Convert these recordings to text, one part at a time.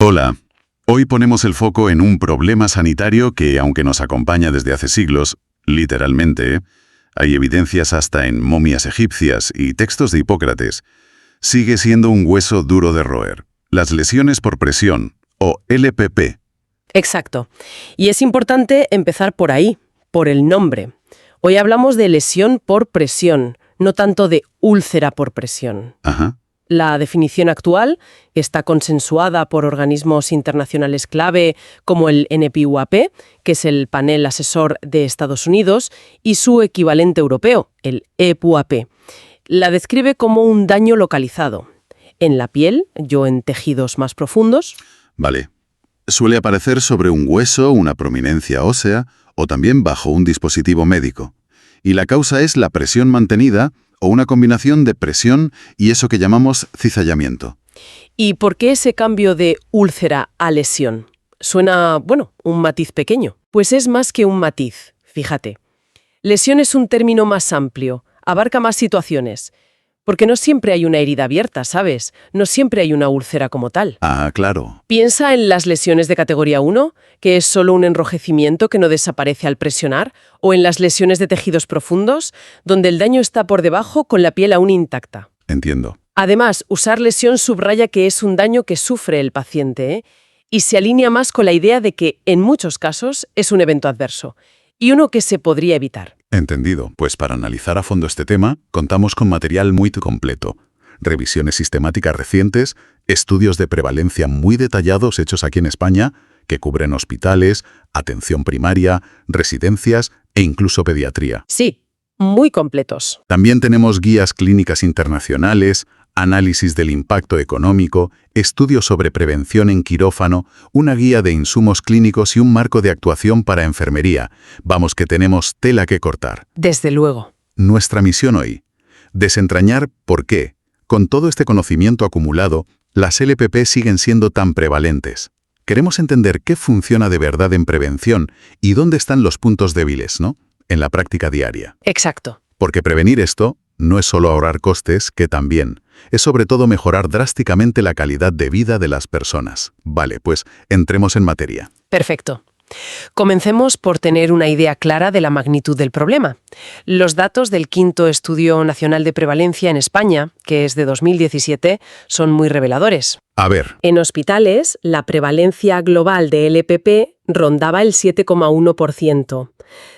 Hola. Hoy ponemos el foco en un problema sanitario que, aunque nos acompaña desde hace siglos, literalmente, hay evidencias hasta en momias egipcias y textos de Hipócrates, sigue siendo un hueso duro de roer. Las lesiones por presión, o LPP. Exacto. Y es importante empezar por ahí, por el nombre. Hoy hablamos de lesión por presión, no tanto de úlcera por presión. Ajá. La definición actual está consensuada por organismos internacionales clave como el NPUAP, que es el panel asesor de Estados Unidos, y su equivalente europeo, el EPUAP. La describe como un daño localizado en la piel, en tejidos más profundos. Vale. Suele aparecer sobre un hueso, una prominencia ósea, o también bajo un dispositivo médico. Y la causa es la presión mantenida, o una combinación de presión y eso que llamamos cizallamiento. ¿Y por qué ese cambio de úlcera a lesión? Suena, un matiz pequeño. Pues es más que un matiz, fíjate. Lesión es un término más amplio, abarca más situaciones. Porque no siempre hay una herida abierta, ¿sabes? No siempre hay una úlcera como tal. Ah, claro. Piensa en las lesiones de categoría 1, que es solo un enrojecimiento que no desaparece al presionar, o en las lesiones de tejidos profundos, donde el daño está por debajo con la piel aún intacta. Entiendo. Además, usar lesión subraya que es un daño que sufre el paciente, y se alinea más con la idea de que, en muchos casos, es un evento adverso, y uno que se podría evitar. Entendido. Pues para analizar a fondo este tema, contamos con material muy completo. Revisiones sistemáticas recientes, estudios de prevalencia muy detallados hechos aquí en España, que cubren hospitales, atención primaria, residencias e incluso pediatría. Sí, muy completos. También tenemos guías clínicas internacionales, análisis del impacto económico, estudios sobre prevención en quirófano, una guía de insumos clínicos y un marco de actuación para enfermería. Vamos que tenemos tela que cortar. Desde luego. Nuestra misión hoy: desentrañar por qué, con todo este conocimiento acumulado, las LPP siguen siendo tan prevalentes. Queremos entender qué funciona de verdad en prevención y dónde están los puntos débiles, ¿no?, en la práctica diaria. Exacto. Porque prevenir esto no es solo ahorrar costes, que también, es sobre todo mejorar drásticamente la calidad de vida de las personas. Vale, pues entremos en materia. Perfecto. Comencemos por tener una idea clara de la magnitud del problema. Los datos del quinto Estudio Nacional de Prevalencia en España, que es de 2017, son muy reveladores. A ver. En hospitales, la prevalencia global de LPP rondaba el 7,1%.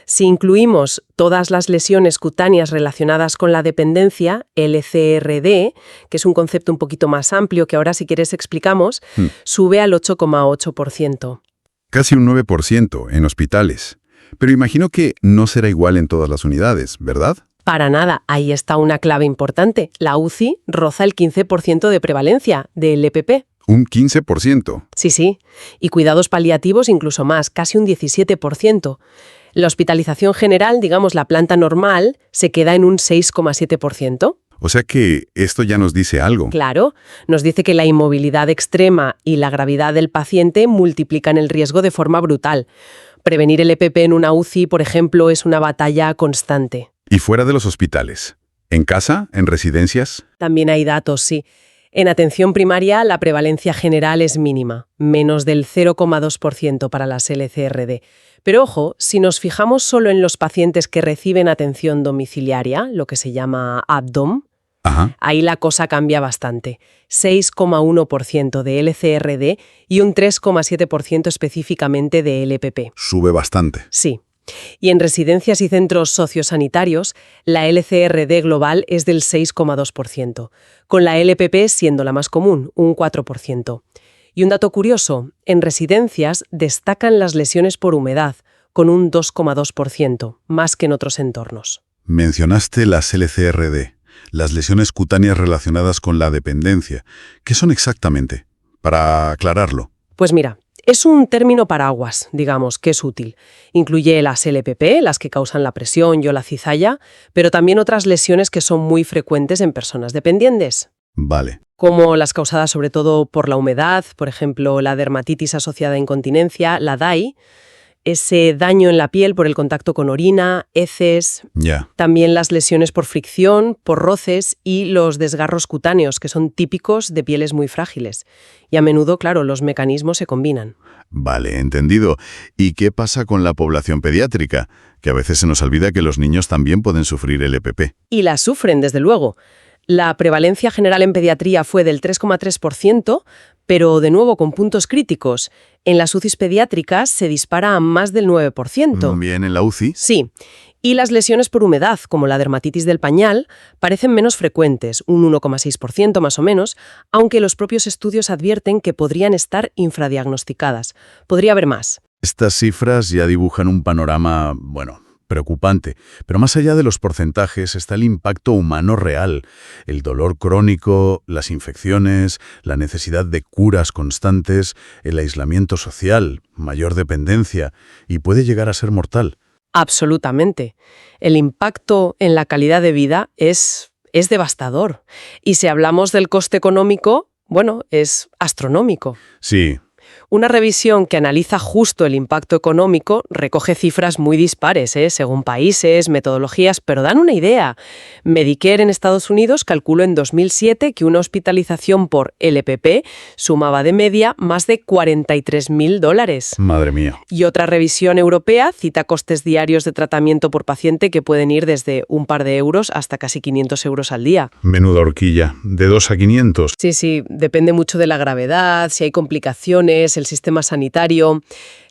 Si incluimos todas las lesiones cutáneas relacionadas con la dependencia, LCRD, que es un concepto un poquito más amplio que ahora si quieres explicamos, sube al 8,8%. Casi un 9% en hospitales. Pero imagino que no será igual en todas las unidades, ¿verdad? Para nada, ahí está una clave importante. La UCI roza el 15% de prevalencia de LPP. ¿Un 15%? Sí. Y cuidados paliativos incluso más, casi un 17%. La hospitalización general, digamos la planta normal, se queda en un 6,7%. O sea que esto ya nos dice algo. Claro, nos dice que la inmovilidad extrema y la gravedad del paciente multiplican el riesgo de forma brutal. Prevenir el EPP en una UCI, por ejemplo, es una batalla constante. ¿Y fuera de los hospitales? ¿En casa? ¿En residencias? También hay datos, sí. En atención primaria, la prevalencia general es mínima, menos del 0,2% para las LCRD. Pero ojo, si nos fijamos solo en los pacientes que reciben atención domiciliaria, lo que se llama ABDOM, ahí la cosa cambia bastante. 6,1% de LCRD y un 3,7% específicamente de LPP. Sube bastante. Sí. Y en residencias y centros sociosanitarios, la LCRD global es del 6,2%, con la LPP siendo la más común, un 4%. Y un dato curioso, en residencias destacan las lesiones por humedad, con un 2,2%, más que en otros entornos. Mencionaste las LCRD, las lesiones cutáneas relacionadas con la dependencia. ¿Qué son exactamente? Para aclararlo. Pues mira, es un término paraguas, digamos, que es útil. Incluye las LPP, las que causan la presión o la cizalla, pero también otras lesiones que son muy frecuentes en personas dependientes. Vale. Como las causadas sobre todo por la humedad, por ejemplo, la dermatitis asociada a incontinencia, la DAI, ese daño en la piel por el contacto con orina, heces, Ya. también las lesiones por fricción, por roces y los desgarros cutáneos, que son típicos de pieles muy frágiles. Y a menudo, claro, los mecanismos se combinan. Vale, entendido. ¿Y qué pasa con la población pediátrica? Que a veces se nos olvida que los niños también pueden sufrir LPP. Y la sufren, desde luego. La prevalencia general en pediatría fue del 3,3%, pero de nuevo con puntos críticos. En las UCIs pediátricas se dispara a más del 9%. Bien, en la UCI. Sí. Y las lesiones por humedad, como la dermatitis del pañal, parecen menos frecuentes, un 1,6% más o menos, aunque los propios estudios advierten que podrían estar infradiagnosticadas. Podría haber más. Estas cifras ya dibujan un panorama, bueno, preocupante. Pero más allá de los porcentajes está el impacto humano real, el dolor crónico, las infecciones, la necesidad de curas constantes, el aislamiento social, mayor dependencia, y puede llegar a ser mortal. Absolutamente. El impacto en la calidad de vida es devastador. Y si hablamos del coste económico, bueno, es astronómico. Sí. Una revisión que analiza justo el impacto económico recoge cifras muy dispares, según países, metodologías, pero dan una idea. Medicare en Estados Unidos calculó en 2007 que una hospitalización por LPP sumaba de media más de $43.000. Madre mía. Y otra revisión europea cita costes diarios de tratamiento por paciente que pueden ir desde un par de euros hasta casi 500 euros al día. Menuda horquilla. De 2 a 500. Sí, depende mucho de la gravedad, si hay complicaciones, el sistema sanitario.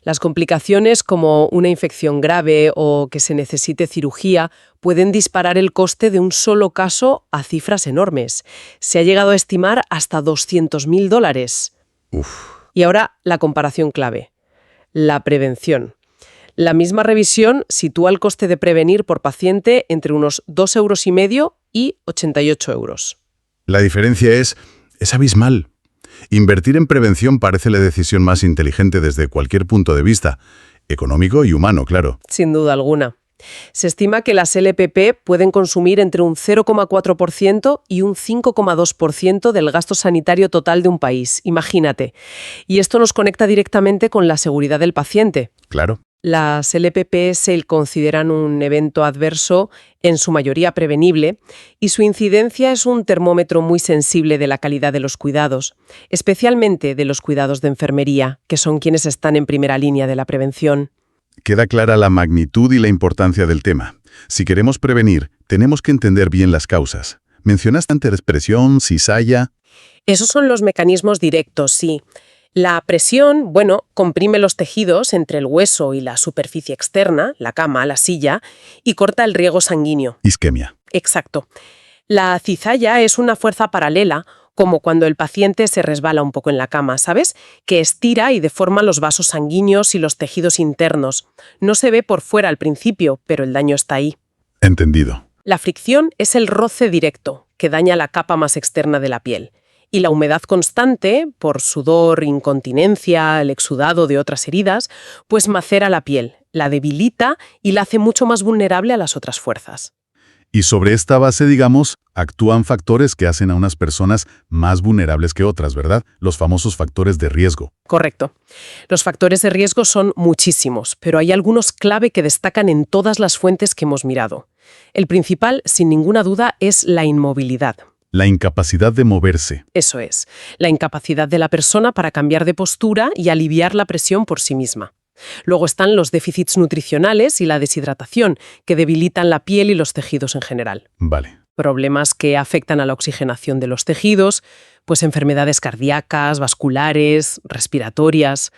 Las complicaciones como una infección grave o que se necesite cirugía pueden disparar el coste de un solo caso a cifras enormes. Se ha llegado a estimar hasta $200.000. Uf. Y ahora la comparación clave. La prevención. La misma revisión sitúa el coste de prevenir por paciente entre unos 2,5 € y 88 euros. La diferencia es abismal. Invertir en prevención parece la decisión más inteligente desde cualquier punto de vista, económico y humano, claro. Sin duda alguna. Se estima que las LPP pueden consumir entre un 0,4% y un 5,2% del gasto sanitario total de un país. Imagínate. Y esto nos conecta directamente con la seguridad del paciente. Claro. Las LPP se consideran un evento adverso, en su mayoría prevenible, y su incidencia es un termómetro muy sensible de la calidad de los cuidados, especialmente de los cuidados de enfermería, que son quienes están en primera línea de la prevención. Queda clara la magnitud y la importancia del tema. Si queremos prevenir, tenemos que entender bien las causas. Mencionaste antes presión, cizalla. Esos son los mecanismos directos, sí. La presión, comprime los tejidos entre el hueso y la superficie externa, la cama, la silla, y corta el riego sanguíneo. Isquemia. Exacto. La cizalla es una fuerza paralela, como cuando el paciente se resbala un poco en la cama, ¿sabes? Que estira y deforma los vasos sanguíneos y los tejidos internos. No se ve por fuera al principio, pero el daño está ahí. Entendido. La fricción es el roce directo, que daña la capa más externa de la piel. Y la humedad constante, por sudor, incontinencia, el exudado de otras heridas, pues macera la piel, la debilita y la hace mucho más vulnerable a las otras fuerzas. Y sobre esta base, digamos, actúan factores que hacen a unas personas más vulnerables que otras, ¿verdad? Los famosos factores de riesgo. Correcto. Los factores de riesgo son muchísimos, pero hay algunos clave que destacan en todas las fuentes que hemos mirado. El principal, sin ninguna duda, es la inmovilidad. La incapacidad de moverse. Eso es, la incapacidad de la persona para cambiar de postura y aliviar la presión por sí misma. Luego están los déficits nutricionales y la deshidratación, que debilitan la piel y los tejidos en general. Vale. Problemas que afectan a la oxigenación de los tejidos, pues enfermedades cardíacas, vasculares, respiratorias,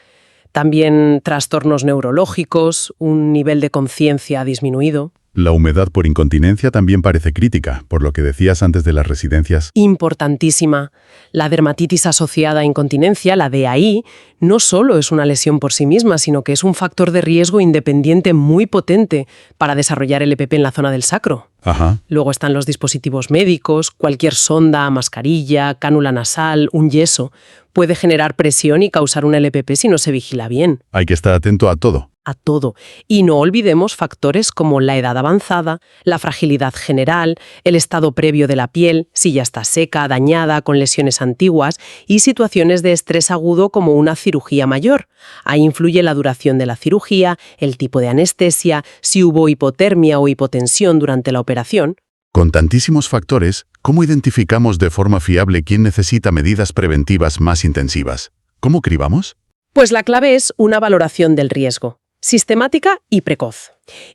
también trastornos neurológicos, un nivel de conciencia disminuido. La humedad por incontinencia también parece crítica, por lo que decías antes de las residencias. Importantísima. La dermatitis asociada a incontinencia, la DAI, no solo es una lesión por sí misma, sino que es un factor de riesgo independiente muy potente para desarrollar LPP en la zona del sacro. Ajá. Luego están los dispositivos médicos, cualquier sonda, mascarilla, cánula nasal, un yeso. Puede generar presión y causar un LPP si no se vigila bien. Hay que estar atento a todo. A todo. Y no olvidemos factores como la edad avanzada, la fragilidad general, el estado previo de la piel, si ya está seca, dañada, con lesiones antiguas, y situaciones de estrés agudo como una cirugía mayor. Ahí influye la duración de la cirugía, el tipo de anestesia, si hubo hipotermia o hipotensión durante la operación. Con tantísimos factores, ¿cómo identificamos de forma fiable quién necesita medidas preventivas más intensivas? ¿Cómo cribamos? Pues la clave es una valoración del riesgo. Sistemática y precoz.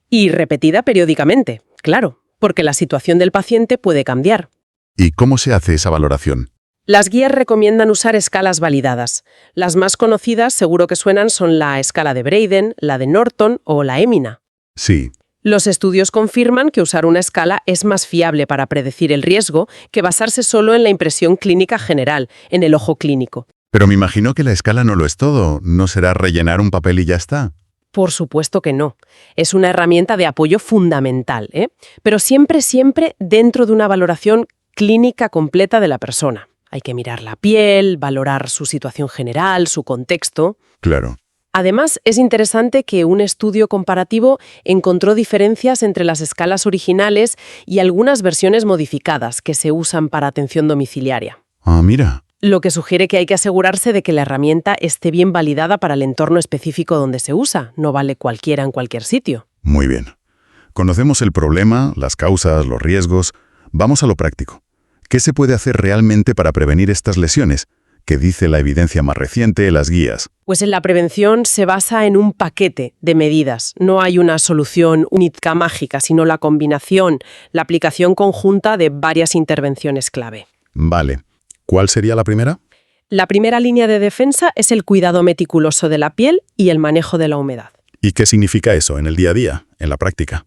Y repetida periódicamente, claro, porque la situación del paciente puede cambiar. ¿Y cómo se hace esa valoración? Las guías recomiendan usar escalas validadas. Las más conocidas, seguro que suenan, son la escala de Braden, la de Norton o la EMINA. Sí. Los estudios confirman que usar una escala es más fiable para predecir el riesgo que basarse solo en la impresión clínica general, en el ojo clínico. Pero me imagino que la escala no lo es todo. ¿No será rellenar un papel y ya está? Por supuesto que no. Es una herramienta de apoyo fundamental, pero siempre dentro de una valoración clínica completa de la persona. Hay que mirar la piel, valorar su situación general, su contexto. Claro. Además, es interesante que un estudio comparativo encontró diferencias entre las escalas originales y algunas versiones modificadas que se usan para atención domiciliaria. Ah, mira. Lo que sugiere que hay que asegurarse de que la herramienta esté bien validada para el entorno específico donde se usa. No vale cualquiera en cualquier sitio. Muy bien. Conocemos el problema, las causas, los riesgos. Vamos a lo práctico. ¿Qué se puede hacer realmente para prevenir estas lesiones? ¿Qué dice la evidencia más reciente, las guías? Pues en la prevención se basa en un paquete de medidas. No hay una solución única mágica, sino la combinación, la aplicación conjunta de varias intervenciones clave. Vale. ¿Cuál sería la primera? La primera línea de defensa es el cuidado meticuloso de la piel y el manejo de la humedad. ¿Y qué significa eso en el día a día, en la práctica?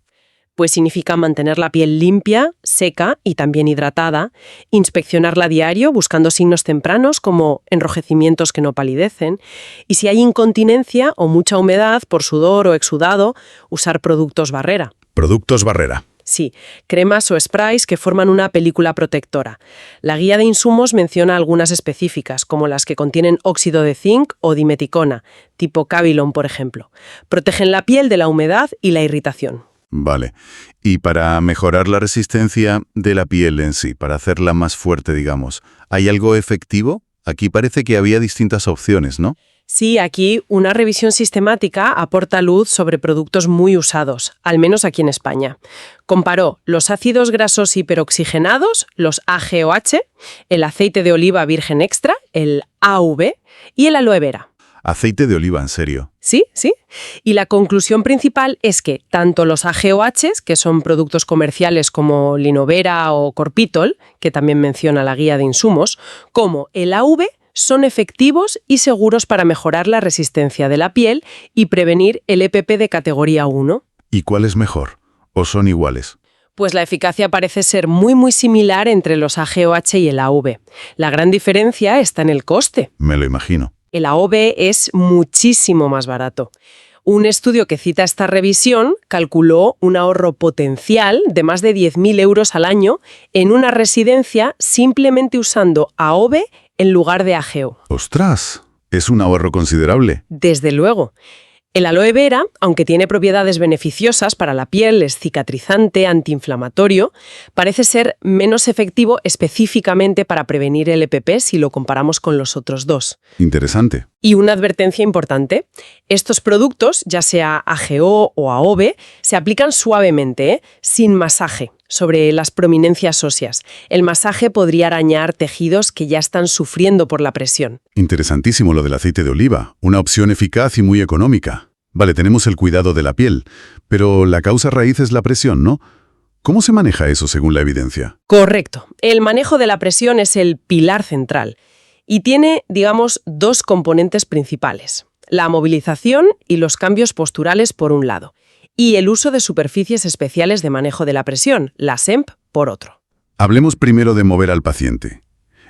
Pues significa mantener la piel limpia, seca y también hidratada, inspeccionarla a diario buscando signos tempranos como enrojecimientos que no palidecen, y si hay incontinencia o mucha humedad por sudor o exudado, usar productos barrera. Productos barrera. Sí, cremas o sprays que forman una película protectora. La guía de insumos menciona algunas específicas, como las que contienen óxido de zinc o dimeticona, tipo Cavilon, por ejemplo. Protegen la piel de la humedad y la irritación. Vale. Y para mejorar la resistencia de la piel en sí, para hacerla más fuerte, digamos, ¿hay algo efectivo? Aquí parece que había distintas opciones, ¿no? Sí, aquí una revisión sistemática aporta luz sobre productos muy usados, al menos aquí en España. Comparó los ácidos grasos hiperoxigenados, los AGOH, el aceite de oliva virgen extra, el AV, y el aloe vera. Aceite de oliva, en serio. Sí. Y la conclusión principal es que tanto los AGOHs, que son productos comerciales como Linovera o Corpitol, que también menciona la guía de insumos, como el AV, son efectivos y seguros para mejorar la resistencia de la piel y prevenir el EPP de categoría 1. ¿Y cuál es mejor? ¿O son iguales? Pues la eficacia parece ser muy similar entre los AGOH y el AV. La gran diferencia está en el coste. Me lo imagino. El AOV es muchísimo más barato. Un estudio que cita esta revisión calculó un ahorro potencial de más de 10.000 euros al año en una residencia simplemente usando AOV en lugar de AGO. ¡Ostras! Es un ahorro considerable. Desde luego. El aloe vera, aunque tiene propiedades beneficiosas para la piel, es cicatrizante, antiinflamatorio, parece ser menos efectivo específicamente para prevenir el EPP si lo comparamos con los otros dos. Interesante. Y una advertencia importante, estos productos, ya sea AGO o AOV, se aplican suavemente, sin masaje, sobre las prominencias óseas. El masaje podría arañar tejidos que ya están sufriendo por la presión. Interesantísimo lo del aceite de oliva, una opción eficaz y muy económica. Vale, tenemos el cuidado de la piel, pero la causa raíz es la presión, ¿no? ¿Cómo se maneja eso según la evidencia? Correcto. El manejo de la presión es el pilar central y tiene, digamos, dos componentes principales. La movilización y los cambios posturales por un lado, y el uso de superficies especiales de manejo de la presión, la SEMP, por otro. Hablemos primero de mover al paciente.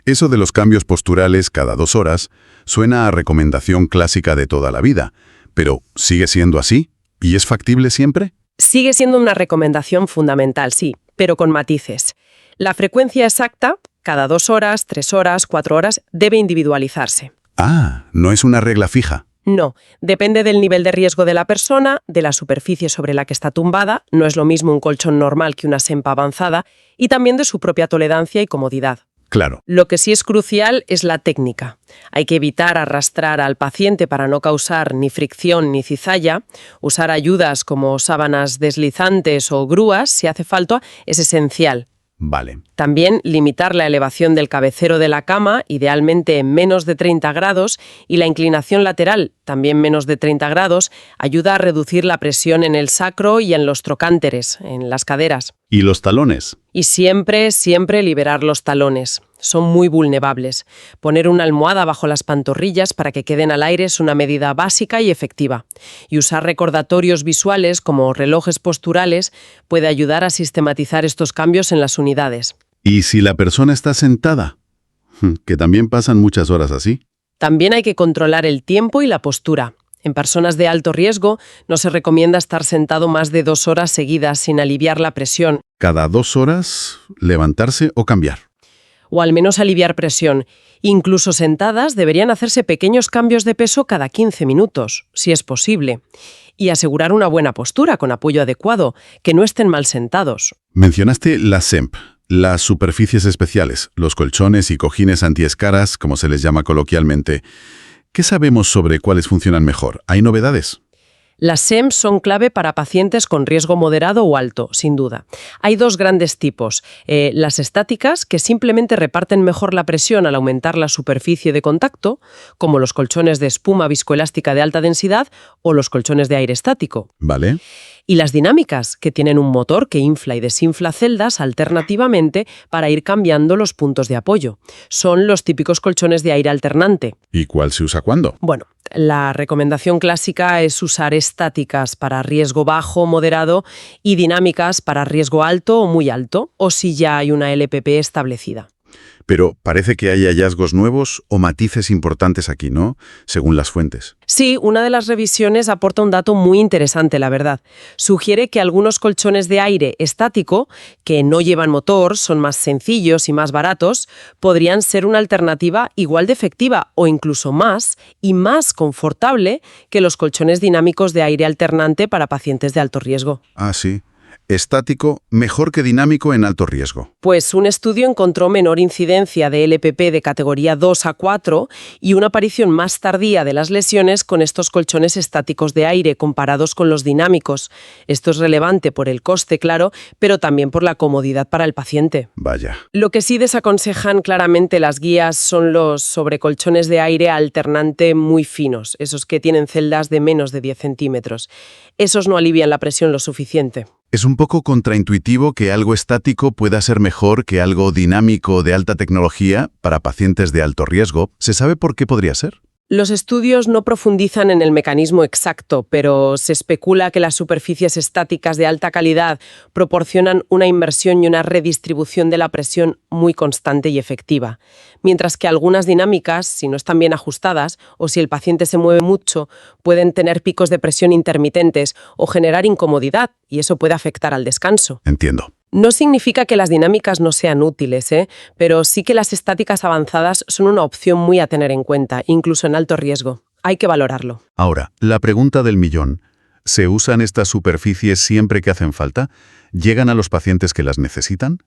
Eso de los cambios posturales cada 2 horas suena a recomendación clásica de toda la vida, pero ¿sigue siendo así? ¿Y es factible siempre? Sigue siendo una recomendación fundamental, sí, pero con matices. La frecuencia exacta Cada 2 horas, 3 horas, 4 horas, debe individualizarse. Ah, no es una regla fija. No, depende del nivel de riesgo de la persona, de la superficie sobre la que está tumbada, no es lo mismo un colchón normal que una SEMP avanzada, y también de su propia tolerancia y comodidad. Claro. Lo que sí es crucial es la técnica. Hay que evitar arrastrar al paciente para no causar ni fricción ni cizalla. Usar ayudas como sábanas deslizantes o grúas, si hace falta, es esencial. Vale. También limitar la elevación del cabecero de la cama, idealmente en menos de 30 grados, y la inclinación lateral, también menos de 30 grados, ayuda a reducir la presión en el sacro y en los trocánteres, en las caderas. ¿Y los talones? Y siempre, siempre liberar los talones. Son muy vulnerables. Poner una almohada bajo las pantorrillas para que queden al aire es una medida básica y efectiva. Y usar recordatorios visuales como relojes posturales puede ayudar a sistematizar estos cambios en las unidades. ¿Y si la persona está sentada? Que también pasan muchas horas así. También hay que controlar el tiempo y la postura. En personas de alto riesgo no se recomienda estar sentado más de 2 horas seguidas sin aliviar la presión. Cada 2 horas, levantarse o cambiar. O al menos aliviar presión. Incluso sentadas deberían hacerse pequeños cambios de peso cada 15 minutos, si es posible. Y asegurar una buena postura con apoyo adecuado, que no estén mal sentados. Mencionaste la SEMP, las superficies especiales, los colchones y cojines antiescaras, como se les llama coloquialmente. ¿Qué sabemos sobre cuáles funcionan mejor? ¿Hay novedades? Las SEMP son clave para pacientes con riesgo moderado o alto, sin duda. Hay 2 grandes tipos. Las estáticas, que simplemente reparten mejor la presión al aumentar la superficie de contacto, como los colchones de espuma viscoelástica de alta densidad o los colchones de aire estático. Vale. Y las dinámicas, que tienen un motor que infla y desinfla celdas alternativamente para ir cambiando los puntos de apoyo. Son los típicos colchones de aire alternante. ¿Y cuál se usa cuándo? Bueno, la recomendación clásica es usar estáticas para riesgo bajo o moderado y dinámicas para riesgo alto o muy alto, o si ya hay una LPP establecida. Pero parece que hay hallazgos nuevos o matices importantes aquí, ¿no? Según las fuentes. Sí, una de las revisiones aporta un dato muy interesante, la verdad. Sugiere que algunos colchones de aire estático, que no llevan motor, son más sencillos y más baratos, podrían ser una alternativa igual de efectiva o incluso más y más confortable que los colchones dinámicos de aire alternante para pacientes de alto riesgo. Ah, sí. Estático, mejor que dinámico en alto riesgo. Pues un estudio encontró menor incidencia de LPP de categoría 2 a 4 y una aparición más tardía de las lesiones con estos colchones estáticos de aire comparados con los dinámicos. Esto es relevante por el coste, claro, pero también por la comodidad para el paciente. Vaya. Lo que sí desaconsejan claramente las guías son los sobrecolchones de aire alternante muy finos, esos que tienen celdas de menos de 10 centímetros. Esos no alivian la presión lo suficiente. Es un poco contraintuitivo que algo estático pueda ser mejor que algo dinámico de alta tecnología para pacientes de alto riesgo. ¿Se sabe por qué podría ser? Los estudios no profundizan en el mecanismo exacto, pero se especula que las superficies estáticas de alta calidad proporcionan una inversión y una redistribución de la presión muy constante y efectiva, mientras que algunas dinámicas, si no están bien ajustadas o si el paciente se mueve mucho, pueden tener picos de presión intermitentes o generar incomodidad, y eso puede afectar al descanso. Entiendo. No significa que las dinámicas no sean útiles, pero sí que las estáticas avanzadas son una opción muy a tener en cuenta, incluso en alto riesgo. Hay que valorarlo. Ahora, la pregunta del millón. ¿Se usan estas superficies siempre que hacen falta? ¿Llegan a los pacientes que las necesitan?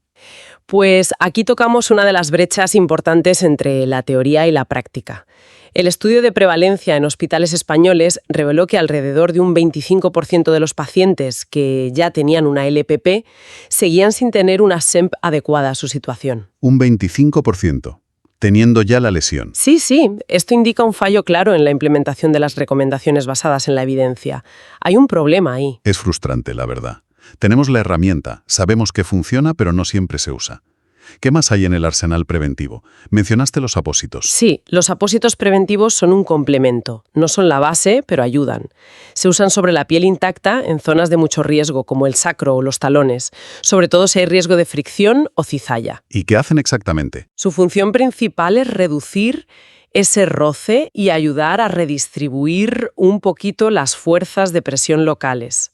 Pues aquí tocamos una de las brechas importantes entre la teoría y la práctica. El estudio de prevalencia en hospitales españoles reveló que alrededor de un 25% de los pacientes que ya tenían una LPP seguían sin tener una SEMP adecuada a su situación. Un 25%, teniendo ya la lesión. Sí, esto indica un fallo claro en la implementación de las recomendaciones basadas en la evidencia. Hay un problema ahí. Es frustrante, la verdad. Tenemos la herramienta, sabemos que funciona, pero no siempre se usa. ¿Qué más hay en el arsenal preventivo? Mencionaste los apósitos. Sí, los apósitos preventivos son un complemento. No son la base, pero ayudan. Se usan sobre la piel intacta en zonas de mucho riesgo, como el sacro o los talones, sobre todo si hay riesgo de fricción o cizalla. ¿Y qué hacen exactamente? Su función principal es reducir ese roce y ayudar a redistribuir un poquito las fuerzas de presión locales.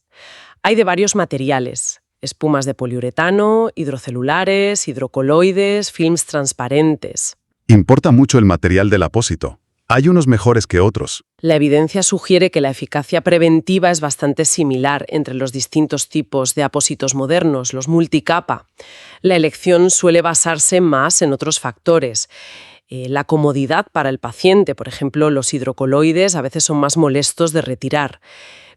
Hay de varios materiales. espumas de poliuretano, hidrocelulares, hidrocoloides, films transparentes. Importa mucho el material del apósito. Hay unos mejores que otros. La evidencia sugiere que la eficacia preventiva es bastante similar entre los distintos tipos de apósitos modernos, los multicapa. La elección suele basarse más en otros factores. La comodidad para el paciente, por ejemplo, los hidrocoloides a veces son más molestos de retirar.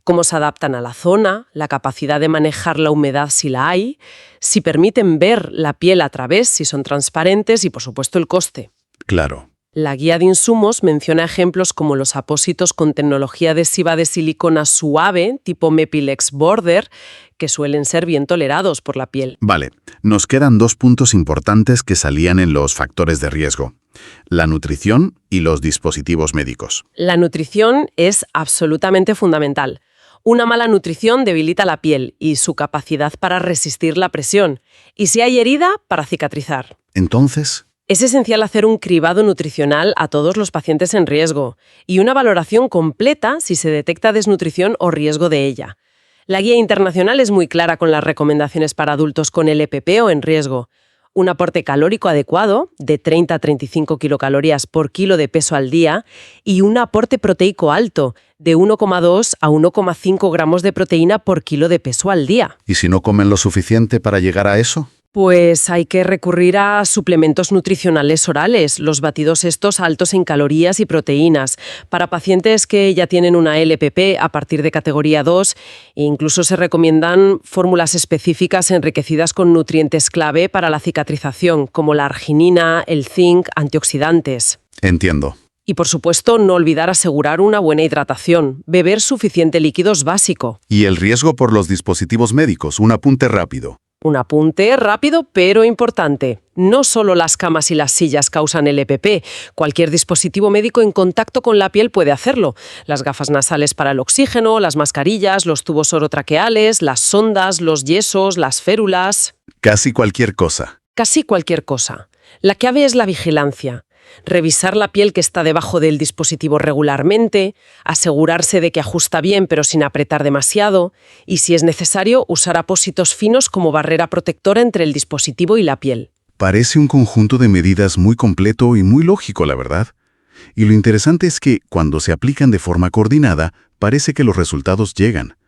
Cómo se adaptan a la zona, la capacidad de manejar la humedad si la hay, si permiten ver la piel a través, si son transparentes y, por supuesto, el coste. Claro. La guía de insumos menciona ejemplos como los apósitos con tecnología adhesiva de silicona suave, tipo Mepilex Border, que suelen ser bien tolerados por la piel. Vale, nos quedan 2 puntos importantes que salían en los factores de riesgo: la nutrición y los dispositivos médicos. La nutrición es absolutamente fundamental. Una mala nutrición debilita la piel y su capacidad para resistir la presión. Y si hay herida, para cicatrizar. Entonces, es esencial hacer un cribado nutricional a todos los pacientes en riesgo y una valoración completa si se detecta desnutrición o riesgo de ella. La guía internacional es muy clara con las recomendaciones para adultos con LPP o en riesgo. Un aporte calórico adecuado, de 30 a 35 kilocalorías por kilo de peso al día, y un aporte proteico alto, de 1,2 a 1,5 gramos de proteína por kilo de peso al día. ¿y si no comen lo suficiente para llegar a eso? Pues hay que recurrir a suplementos nutricionales orales, los batidos estos altos en calorías y proteínas. Para pacientes que ya tienen una LPP a partir de categoría 2, incluso se recomiendan fórmulas específicas enriquecidas con nutrientes clave para la cicatrización, como la arginina, el zinc, antioxidantes. Entiendo. Y por supuesto, no olvidar asegurar una buena hidratación. Beber suficiente líquido es básico. Y el riesgo por los dispositivos médicos, un apunte rápido. Un apunte rápido pero importante. No solo las camas y las sillas causan LPP. Cualquier dispositivo médico en contacto con la piel puede hacerlo. Las gafas nasales para el oxígeno, las mascarillas, los tubos orotraqueales, las sondas, los yesos, las férulas. Casi cualquier cosa. Casi cualquier cosa. La clave es la vigilancia. Revisar la piel que está debajo del dispositivo regularmente, asegurarse de que ajusta bien pero sin apretar demasiado y, si es necesario, usar apósitos finos como barrera protectora entre el dispositivo y la piel. Parece un conjunto de medidas muy completo y muy lógico, la verdad. Y lo interesante es que, cuando se aplican de forma coordinada, parece que los resultados llegan.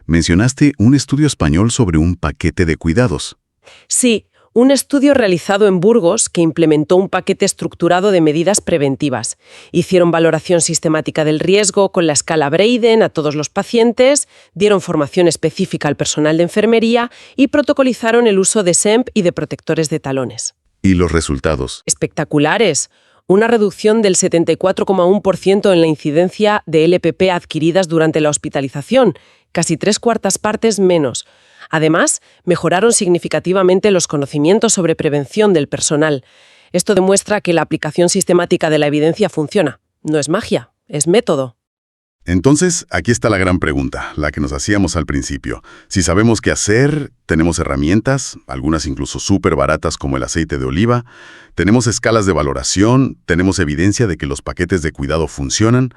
Mencionaste un estudio español sobre un paquete de cuidados. Sí. Un estudio realizado en Burgos que implementó un paquete estructurado de medidas preventivas. Hicieron valoración sistemática del riesgo con la escala Braden a todos los pacientes, dieron formación específica al personal de enfermería y protocolizaron el uso de SEMP y de protectores de talones. ¿Y los resultados? Espectaculares. Una reducción del 74,1% en la incidencia de LPP adquiridas durante la hospitalización, casi 3/4 partes menos. Además, mejoraron significativamente los conocimientos sobre prevención del personal. Esto demuestra que la aplicación sistemática de la evidencia funciona. No es magia, es método. Entonces, aquí está la gran pregunta, la que nos hacíamos al principio. Si sabemos qué hacer, tenemos herramientas, algunas incluso súper baratas como el aceite de oliva, tenemos escalas de valoración, tenemos evidencia de que los paquetes de cuidado funcionan,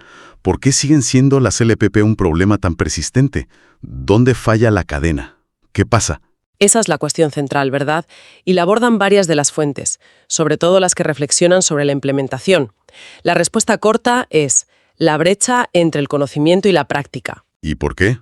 ¿por qué siguen siendo las LPP un problema tan persistente? ¿Dónde falla la cadena? ¿Qué pasa? Esa es la cuestión central, ¿verdad? Y la abordan varias de las fuentes, sobre todo las que reflexionan sobre la implementación. La respuesta corta es la brecha entre el conocimiento y la práctica. ¿Y por qué?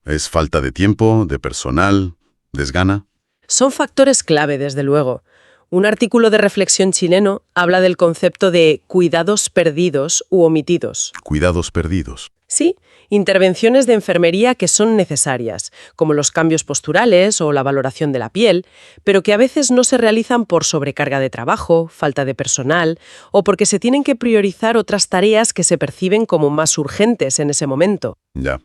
¿Es falta de tiempo, de personal, desgana? Son factores clave, desde luego. Un artículo de Reflexión chileno habla del concepto de cuidados perdidos u omitidos. Cuidados perdidos. Sí, intervenciones de enfermería que son necesarias, como los cambios posturales o la valoración de la piel, pero que a veces no se realizan por sobrecarga de trabajo, falta de personal o porque se tienen que priorizar otras tareas que se perciben como más urgentes en ese momento. Ya.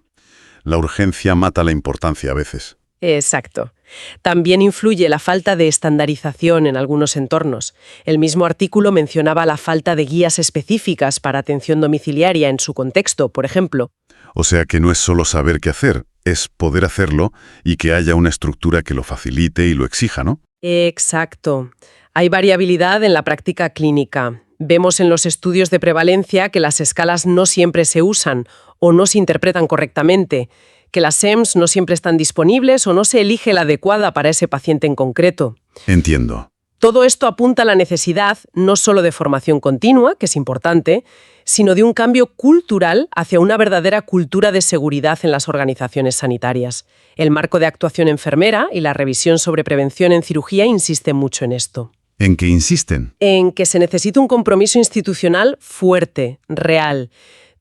La urgencia mata la importancia a veces. Exacto. También influye la falta de estandarización en algunos entornos. El mismo artículo mencionaba la falta de guías específicas para atención domiciliaria en su contexto, por ejemplo. O sea que no es solo saber qué hacer, es poder hacerlo y que haya una estructura que lo facilite y lo exija, ¿no? Exacto. Hay variabilidad en la práctica clínica. Vemos en los estudios de prevalencia que las escalas no siempre se usan o no se interpretan correctamente. que las SEMS no siempre están disponibles o no se elige la adecuada para ese paciente en concreto. Entiendo. Todo esto apunta a la necesidad no solo de formación continua, que es importante, sino de un cambio cultural hacia una verdadera cultura de seguridad en las organizaciones sanitarias. El marco de actuación enfermera y la revisión sobre prevención en cirugía insisten mucho en esto. ¿En qué insisten? En que se necesita un compromiso institucional fuerte, real,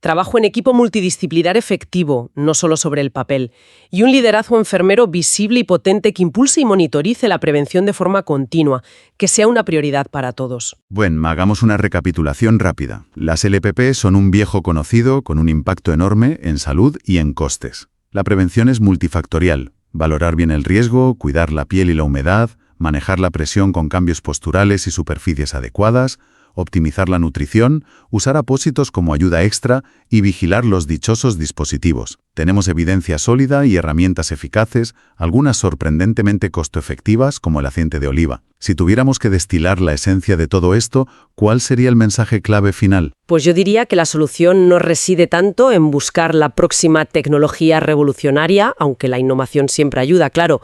trabajo en equipo multidisciplinar efectivo, no solo sobre el papel, y un liderazgo enfermero visible y potente que impulse y monitorice la prevención de forma continua, que sea una prioridad para todos. Bueno, hagamos una recapitulación rápida. Las LPP son un viejo conocido con un impacto enorme en salud y en costes. La prevención es multifactorial. Valorar bien el riesgo, cuidar la piel y la humedad, manejar la presión con cambios posturales y superficies adecuadas, optimizar la nutrición, usar apósitos como ayuda extra y vigilar los dichosos dispositivos. Tenemos evidencia sólida y herramientas eficaces, algunas sorprendentemente costo-efectivas como el aceite de oliva. Si tuviéramos que destilar la esencia de todo esto, ¿cuál sería el mensaje clave final? Pues yo diría que la solución no reside tanto en buscar la próxima tecnología revolucionaria, aunque la innovación siempre ayuda, claro,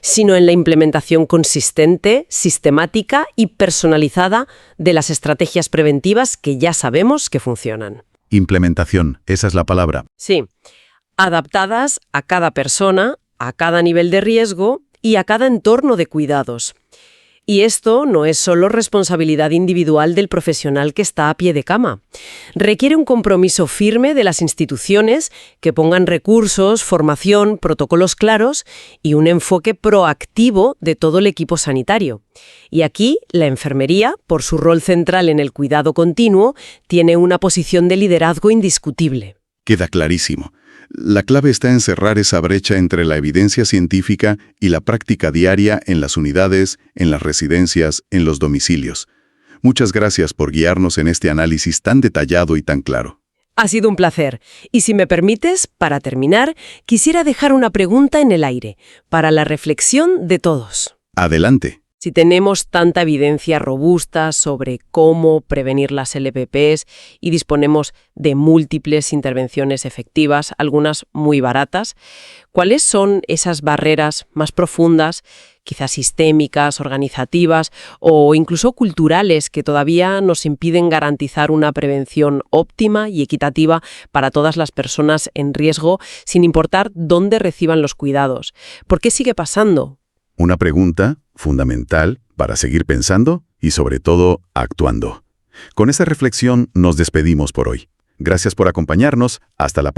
sino en la implementación consistente, sistemática y personalizada de las estrategias preventivas que ya sabemos que funcionan. Implementación, esa es la palabra. Sí, adaptadas a cada persona, a cada nivel de riesgo y a cada entorno de cuidados. Y esto no es solo responsabilidad individual del profesional que está a pie de cama. Requiere un compromiso firme de las instituciones que pongan recursos, formación, protocolos claros y un enfoque proactivo de todo el equipo sanitario. Y aquí, la enfermería, por su rol central en el cuidado continuo, tiene una posición de liderazgo indiscutible. Queda clarísimo. La clave está en cerrar esa brecha entre la evidencia científica y la práctica diaria en las unidades, en las residencias, en los domicilios. Muchas gracias por guiarnos en este análisis tan detallado y tan claro. Ha sido un placer. Y si me permites, para terminar, quisiera dejar una pregunta en el aire, para la reflexión de todos. Adelante. Si tenemos tanta evidencia robusta sobre cómo prevenir las LPPs y disponemos de múltiples intervenciones efectivas, algunas muy baratas, ¿cuáles son esas barreras más profundas, quizás sistémicas, organizativas o incluso culturales, que todavía nos impiden garantizar una prevención óptima y equitativa para todas las personas en riesgo, sin importar dónde reciban los cuidados? ¿Por qué sigue pasando? Una pregunta fundamental para seguir pensando y, sobre todo, actuando. Con esa reflexión nos despedimos por hoy. Gracias por acompañarnos. Hasta la próxima.